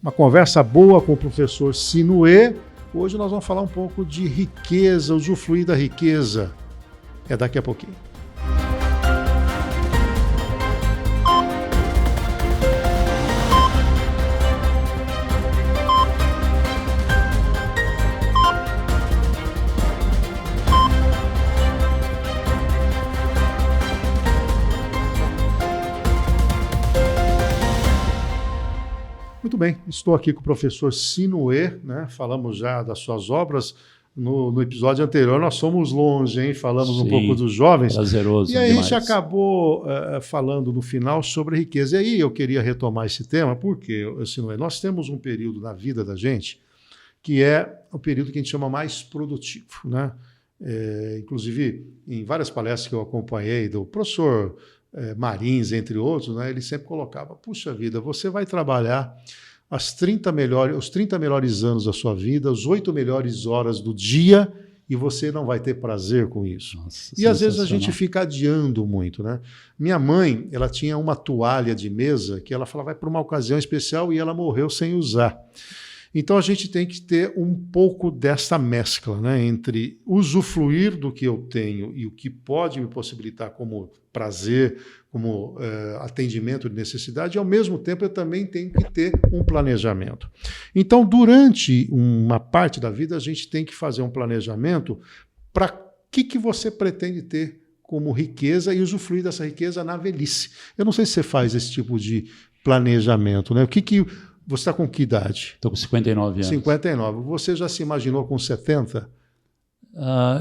Uma conversa boa com o professor Sinuê. Hoje nós vamos falar um pouco de riqueza, usufruir da riqueza. É daqui a pouquinho. Muito bem, estou aqui com o professor Sinuê, né? Falamos já das suas obras. No episódio anterior nós fomos longe, hein? Falamos um pouco dos jovens. Prazeroso e aí demais. A gente acabou falando no final sobre riqueza. E aí eu queria retomar esse tema, porque, Sinuê, nós temos um período na vida da gente que é o período que a gente chama mais produtivo, né? Inclusive, em várias palestras que eu acompanhei do professor Marins, entre outros, né, ele sempre colocava, puxa vida, você vai trabalhar os 30 melhores anos da sua vida, as 8 melhores horas do dia, e você não vai ter prazer com isso. Nossa, e às vezes a gente fica adiando muito, né? Minha mãe, ela tinha uma toalha de mesa que ela falava, vai para uma ocasião especial, e ela morreu sem usar. Então a gente tem que ter um pouco dessa mescla, né, entre usufruir do que eu tenho e o que pode me possibilitar como prazer, como atendimento de necessidade, e ao mesmo tempo eu também tenho que ter um planejamento. Então, durante uma parte da vida, a gente tem que fazer um planejamento para o que você pretende ter como riqueza e usufruir dessa riqueza na velhice. Eu não sei se você faz esse tipo de planejamento, né? Você está com que idade? Estou com 59 anos. 59. Você já se imaginou com 70?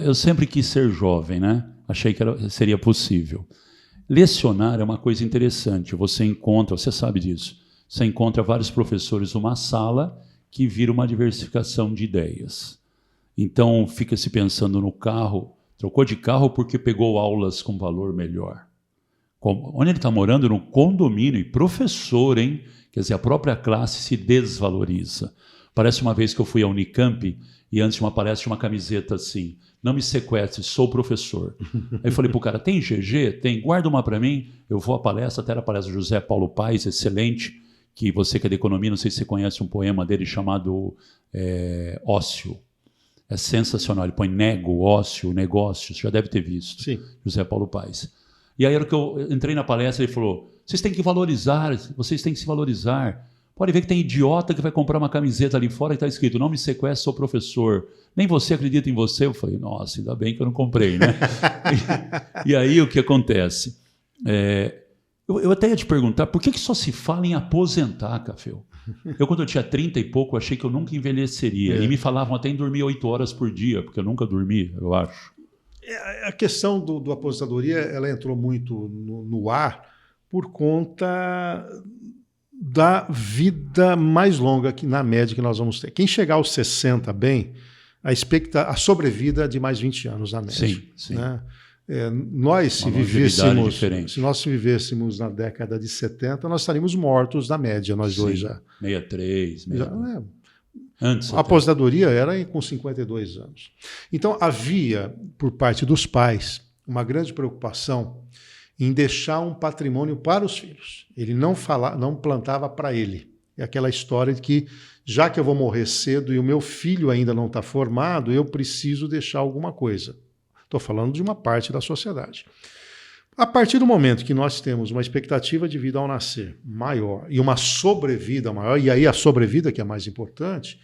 Eu sempre quis ser jovem, né? Achei que seria possível. Lecionar é uma coisa interessante. Você sabe disso, você encontra vários professores numa sala que vira uma diversificação de ideias. Então, fica-se pensando no carro, trocou de carro porque pegou aulas com valor melhor. Onde ele está morando? No condomínio, e professor, hein? Quer dizer, a própria classe se desvaloriza. Parece uma vez que eu fui à Unicamp e antes de uma palestra tinha uma camiseta assim, não me sequestre, sou professor. Aí eu falei para o cara, tem GG? Tem, guarda uma para mim. Eu vou à palestra, até era a palestra do José Paulo Paes, excelente, que você que é de economia, não sei se você conhece um poema dele chamado Ócio. É sensacional, ele põe nego, ócio, negócio, você já deve ter visto. Sim. José Paulo Paes. E aí, na hora que eu entrei na palestra, ele falou, vocês têm que valorizar, vocês têm que se valorizar. Pode ver que tem idiota que vai comprar uma camiseta ali fora e está escrito, não me sequestre, sou professor. Nem você acredita em você. Eu falei, nossa, ainda bem que eu não comprei, né? E aí, o que acontece? Eu até ia te perguntar, por que só se fala em aposentar, Caféu? Eu, quando eu tinha 30 e pouco, achei que eu nunca envelheceria. E me falavam até em dormir 8 horas por dia, porque eu nunca dormi, eu acho. A questão do aposentadoria, ela entrou muito no ar por conta da vida mais longa que na média que nós vamos ter. Quem chegar aos 60 bem, a sobrevida é de mais 20 anos na média. Sim, sim. Né? Nós, se nós vivêssemos na década de 70, nós estaríamos mortos na média, nós dois já. 63, Antes, a aposentadoria era com 52 anos. Então, havia, por parte dos pais, uma grande preocupação em deixar um patrimônio para os filhos. Ele não plantava para ele. É aquela história de que, já que eu vou morrer cedo e o meu filho ainda não está formado, eu preciso deixar alguma coisa. Estou falando de uma parte da sociedade. A partir do momento que nós temos uma expectativa de vida ao nascer maior e uma sobrevida maior, e aí a sobrevida que é mais importante,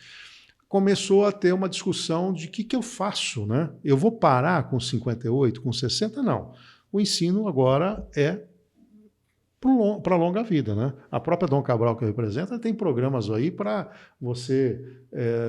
começou a ter uma discussão de o que eu faço, né? Eu vou parar com 58, com 60? Não. O ensino agora é para a longa vida, né? A própria Dom Cabral que representa tem programas aí para você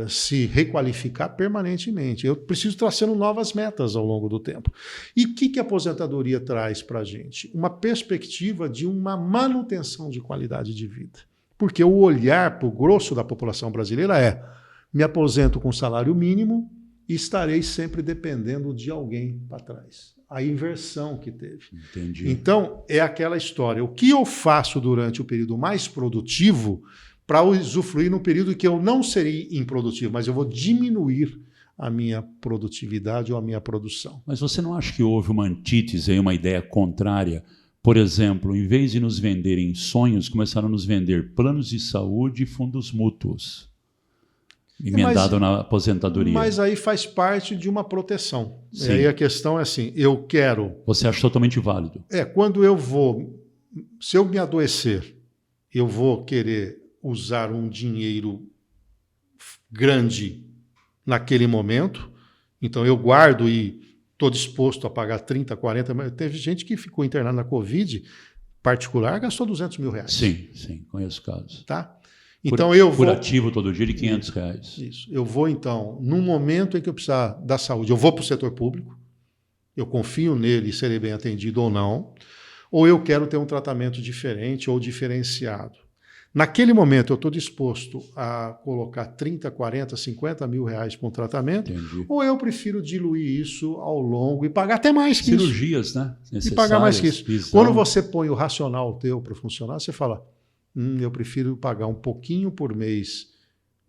se requalificar permanentemente. Eu preciso traçando novas metas ao longo do tempo. E o que a aposentadoria traz para a gente? Uma perspectiva de uma manutenção de qualidade de vida. Porque o olhar para o grosso da população brasileira me aposento com salário mínimo e estarei sempre dependendo de alguém para trás. A inversão que teve. Entendi. Então, é aquela história. O que eu faço durante o período mais produtivo para usufruir no período que eu não serei improdutivo, mas eu vou diminuir a minha produtividade ou a minha produção. Mas você não acha que houve uma antítese, uma ideia contrária? Por exemplo, em vez de nos venderem sonhos, começaram a nos vender planos de saúde e fundos mútuos, emendado na aposentadoria. Mas aí faz parte de uma proteção. Sim. E aí a questão é assim, eu quero... Você acha totalmente válido? Quando eu vou... Se eu me adoecer, eu vou querer usar um dinheiro grande naquele momento, então eu guardo e estou disposto a pagar 30, 40... Mas teve gente que ficou internada na Covid particular, gastou 200 mil reais. Sim, conheço casos. Tá? Então eu vou... Curativo todo dia de 500 reais. Isso. Eu vou, então, num momento em que eu precisar da saúde, eu vou para o setor público, eu confio nele e serei bem atendido ou eu quero ter um tratamento diferente ou diferenciado. Naquele momento, eu estou disposto a colocar 30, 40, 50 mil reais para um tratamento, ou eu prefiro diluir isso ao longo e pagar até mais que cirurgias, isso. Né? E pagar mais que isso. Visão. Quando você põe o racional teu para funcionar, você fala, eu prefiro pagar um pouquinho por mês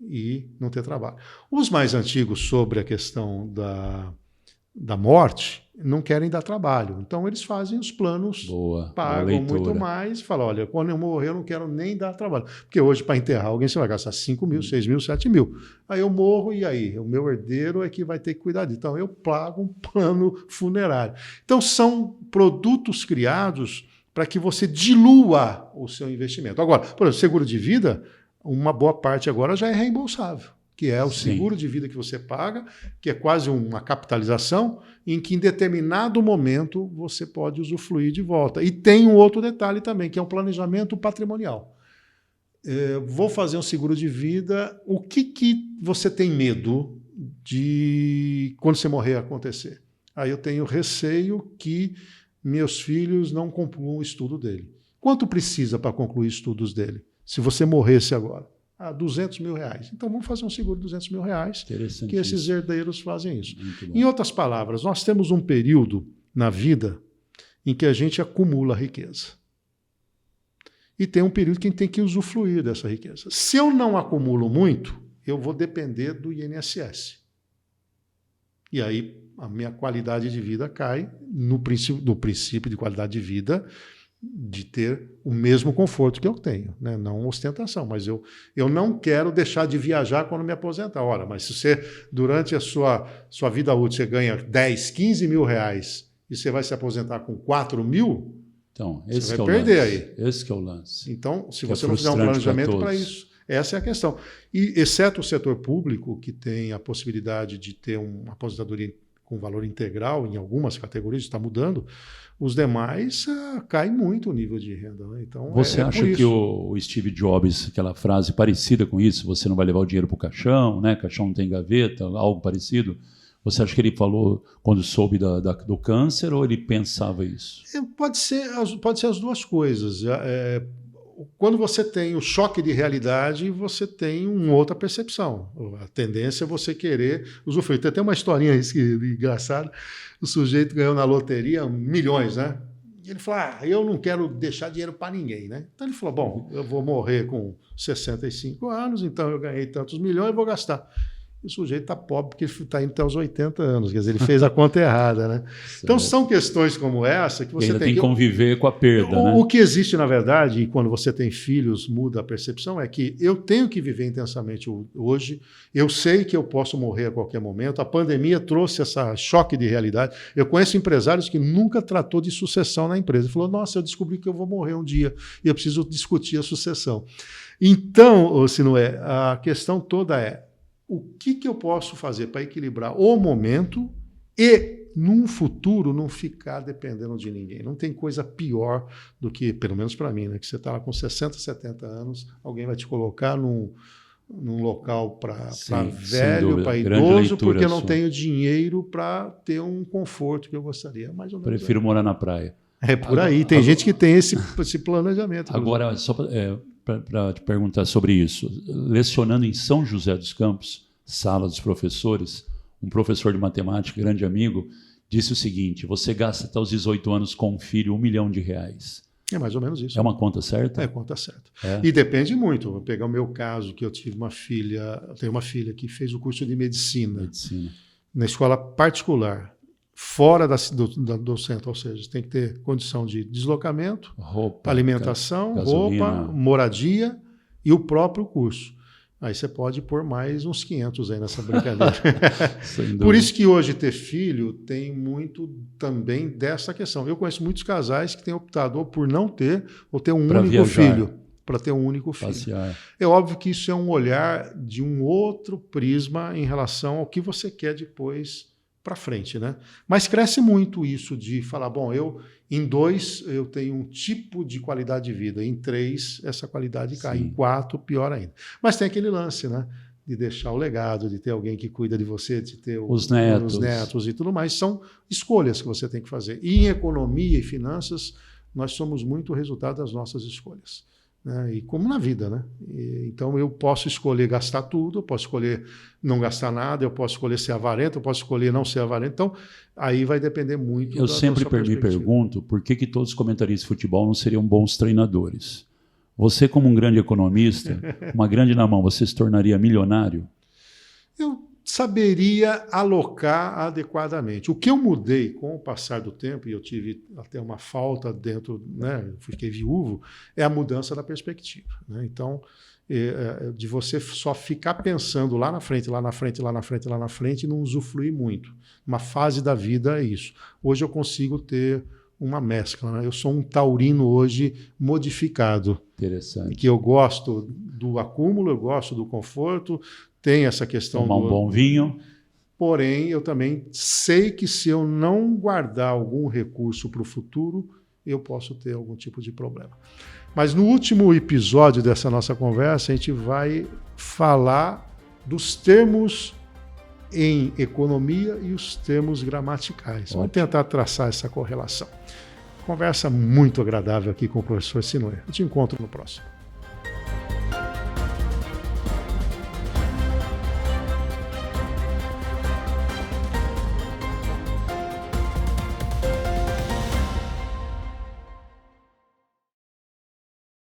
e não ter trabalho. Os mais antigos sobre a questão da morte não querem dar trabalho. Então, eles fazem os planos, pagam muito mais e falam, olha, quando eu morrer, eu não quero nem dar trabalho. Porque hoje, para enterrar alguém, você vai gastar 5 mil, 6 mil, 7 mil. Aí eu morro e aí? O meu herdeiro é que vai ter que cuidar disso. Então, eu pago um plano funerário. Então, são produtos criados para que você dilua o seu investimento. Agora, por exemplo, seguro de vida, uma boa parte agora já é reembolsável, que é o seguro de vida que você paga, que é quase uma capitalização, em que em determinado momento você pode usufruir de volta. E tem um outro detalhe também, que é um planejamento patrimonial. Vou fazer um seguro de vida, o que você tem medo de, quando você morrer, acontecer? Aí eu tenho receio que meus filhos não concluam o estudo dele. Quanto precisa para concluir os estudos dele? Se você morresse agora? 200 mil reais. Então vamos fazer um seguro de 200 mil reais, que esses herdeiros fazem isso. Em outras palavras, nós temos um período na vida em que a gente acumula riqueza. E tem um período que a gente tem que usufruir dessa riqueza. Se eu não acumulo muito, eu vou depender do INSS. E aí a minha qualidade de vida cai no princípio de qualidade de vida, de ter o mesmo conforto que eu tenho, né? Não ostentação, mas eu não quero deixar de viajar quando me aposentar. Ora, mas se você, durante a sua vida útil, você ganha 10, 15 mil reais e você vai se aposentar com 4 mil, então, você vai perder aí. Esse que é o lance. Então, se você não fizer um planejamento para isso, essa é a questão. E, exceto o setor público, que tem a possibilidade de ter uma aposentadoria com valor integral em algumas categorias, está mudando, os demais cai muito o nível de renda. Né? Então, você acha que o Steve Jobs, aquela frase parecida com isso, você não vai levar o dinheiro para o caixão, né? Caixão não tem gaveta, algo parecido, você acha que ele falou quando soube do câncer ou ele pensava isso? Pode ser as duas coisas. Quando você tem o choque de realidade, você tem uma outra percepção. A tendência é você querer usufruir. Tem até uma historinha engraçada. O sujeito ganhou na loteria milhões, né? E ele falou, eu não quero deixar dinheiro para ninguém, né? Então ele falou, bom, eu vou morrer com 65 anos, então eu ganhei tantos milhões e vou gastar. E o sujeito está pobre porque ele está indo até os 80 anos, quer dizer, ele fez a conta errada, né? Então são questões como essa que você tem que conviver com a perda, né? O que existe, na verdade, e quando você tem filhos, muda a percepção, é que eu tenho que viver intensamente hoje, eu sei que eu posso morrer a qualquer momento, a pandemia trouxe esse choque de realidade. Eu conheço empresários que nunca tratou de sucessão na empresa. Ele falou, nossa, eu descobri que eu vou morrer um dia e eu preciso discutir a sucessão. Então, Sinué, a questão toda é, o que eu posso fazer para equilibrar o momento e, num futuro, não ficar dependendo de ninguém? Não tem coisa pior do que, pelo menos para mim, né, que você está lá com 60, 70 anos, alguém vai te colocar num local para velho, para idoso, porque eu não tenho dinheiro para ter um conforto que eu gostaria. Mais ou menos. Prefiro morar na praia. É por aí. Tem gente que tem esse planejamento. Agora, só para te perguntar sobre isso, lecionando em São José dos Campos, sala dos professores, um professor de matemática, grande amigo, disse o seguinte, você gasta até os 18 anos com um filho R$1 milhão. É mais ou menos isso. É uma conta certa? É conta certa. E depende muito. Vou pegar o meu caso, que eu tive tenho uma filha que fez o curso de medicina. Na escola particular. fora do centro, ou seja, você tem que ter condição de deslocamento, roupa, alimentação, roupa, moradia e o próprio curso. Aí você pode pôr mais uns 500 aí nessa brincadeira. Por isso que hoje ter filho tem muito também dessa questão. Eu conheço muitos casais que têm optado ou por não ter, ou ter um único filho. Para ter um único filho. Passear. É óbvio que isso é um olhar de um outro prisma em relação ao que você quer depois para frente, né? Mas cresce muito isso de falar, bom, em 2 eu tenho um tipo de qualidade de vida, em 3 essa qualidade cai, em 4 pior ainda. Mas tem aquele lance, né? De deixar o legado, de ter alguém que cuida de você, de ter os netos e tudo mais. São escolhas que você tem que fazer. E em economia e finanças, nós somos muito resultado das nossas escolhas. Né? E como na vida, né? Então eu posso escolher gastar tudo, eu posso escolher não gastar nada, eu posso escolher ser avarento, eu posso escolher não ser avarento. Então aí vai depender muito. Eu sempre me pergunto por que todos os comentaristas de futebol não seriam bons treinadores. Você, como um grande economista, uma grande na mão, você se tornaria milionário? Eu saberia alocar adequadamente. O que eu mudei com o passar do tempo, e eu tive até uma falta dentro, né, fiquei viúvo, é a mudança da perspectiva. Né? Então, de você só ficar pensando lá na frente, lá na frente, lá na frente, lá na frente, e não usufruir muito. Uma fase da vida é isso. Hoje eu consigo ter uma mescla. Né? Eu sou um taurino hoje modificado. Interessante. Que eu gosto do acúmulo, eu gosto do conforto, tem essa questão tomar um bom vinho. Porém, eu também sei que se eu não guardar algum recurso para o futuro, eu posso ter algum tipo de problema. Mas no último episódio dessa nossa conversa, a gente vai falar dos termos em economia e os termos gramaticais. Vamos tentar traçar essa correlação. Conversa muito agradável aqui com o professor Sinoe. Eu te encontro no próximo.